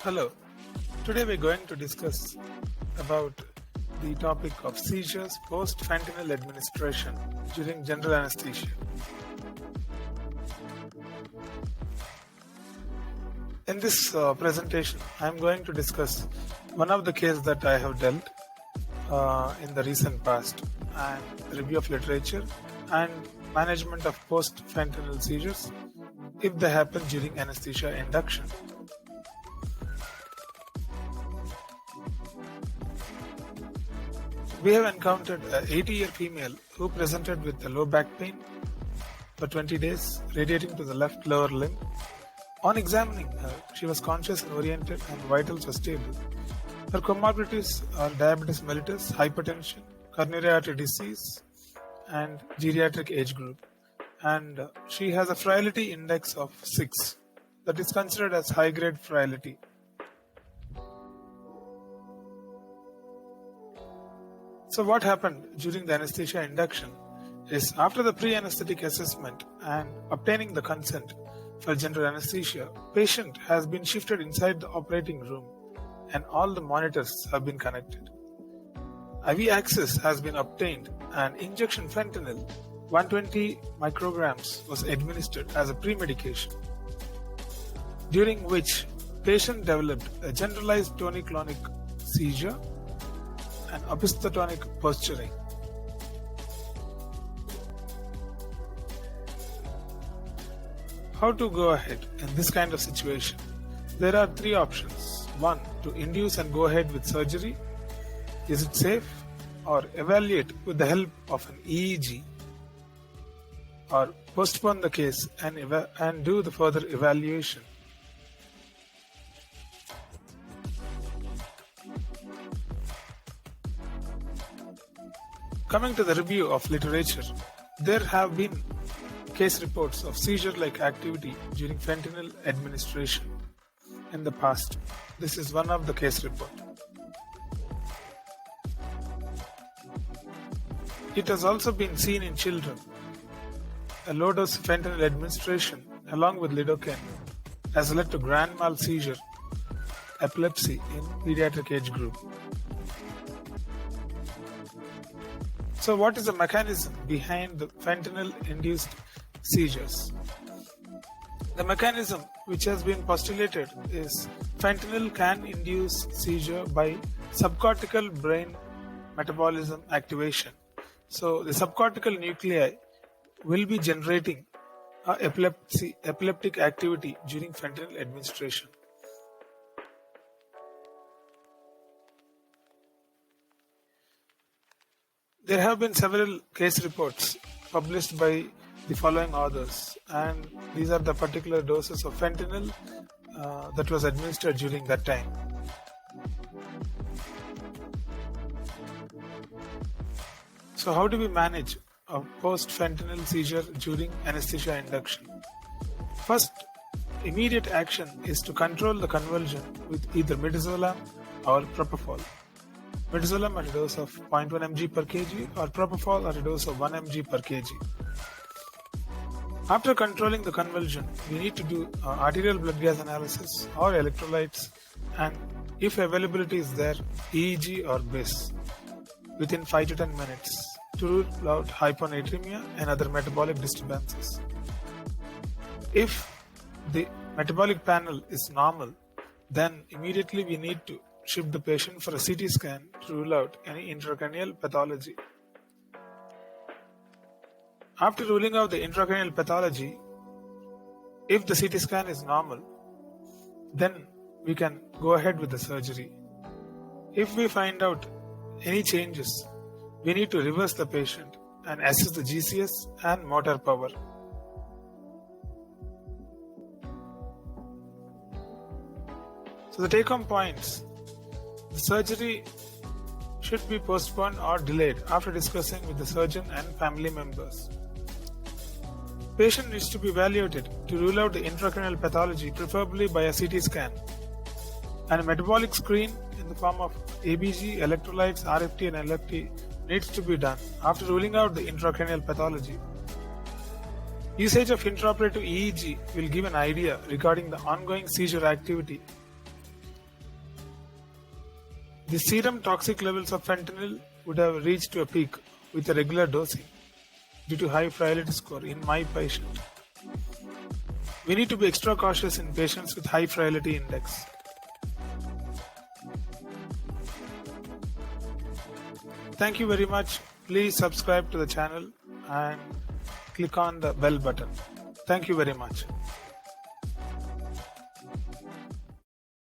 Hello. Today we're going to discuss about the topic of seizures post-fentanyl administration during general anesthesia. In this presentation, I'm going to discuss one of the cases that I have dealt in the recent past, and review of literature and management of post-fentanyl seizures if they happen during anesthesia induction. We have encountered an 80-year female who presented with a low back pain for 20 days, radiating to the left lower limb. On examining her, she was conscious and oriented and vitals were stable. Her comorbidities are diabetes mellitus, hypertension, coronary artery disease, and geriatric age group. And she has a frailty index of 6, that is considered as high-grade frailty. So what happened during the anesthesia induction is, after the pre-anesthetic assessment and obtaining the consent for general anesthesia, patient has been shifted inside the operating room and all the monitors have been connected. IV access has been obtained and injection fentanyl 120 micrograms was administered as a pre-medication, during which patient developed a generalized tonic-clonic seizure and opistotonic posturing. How to go ahead in this kind of situation? There are 3 options. 1. To induce and go ahead with surgery. Is it safe? Or evaluate with the help of an EEG. Or postpone the case and do the further evaluation. Coming to the review of literature, there have been case reports of seizure-like activity during fentanyl administration in the past. This is one of the case reports. It has also been seen in children. A low-dose fentanyl administration along with lidocaine has led to grand mal seizure, epilepsy in pediatric age group. So what is the mechanism behind the fentanyl-induced seizures? The mechanism which has been postulated is fentanyl can induce seizure by subcortical brain metabolism activation. So the subcortical nuclei will be generating epileptic activity during fentanyl administration. There have been several case reports published by the following authors, and these are the particular doses of fentanyl that was administered during that time. So how do we manage a post-fentanyl seizure during anesthesia induction? First, immediate action is to control the convulsion with either midazolam or propofol. Midazolam at a dose of 0.1 mg per kg or propofol at a dose of 1 mg per kg. After controlling the convulsion, we need to do arterial blood gas analysis or electrolytes, and if availability is there, EEG or BIS within 5 to 10 minutes to rule out hyponatremia and other metabolic disturbances. If the metabolic panel is normal, then immediately we need to shift the patient for a CT scan to rule out any intracranial pathology. After ruling out the intracranial pathology, if the CT scan is normal, then we can go ahead with the surgery. If we find out any changes, we need to reverse the patient and assess the GCS and motor power. So the take-home points: the surgery should be postponed or delayed after discussing with the surgeon and family members. Patient needs to be evaluated to rule out the intracranial pathology, preferably by a CT scan, and a metabolic screen in the form of ABG, electrolytes, RFT and LFT needs to be done after ruling out the intracranial pathology. Usage of intraoperative EEG will give an idea regarding the ongoing seizure activity The serum toxic levels of fentanyl would have reached to a peak with a regular dosing due to high frailty score in my patient. We need to be extra cautious in patients with high frailty index. Thank you very much. Please subscribe to the channel and click on the bell button. Thank you very much.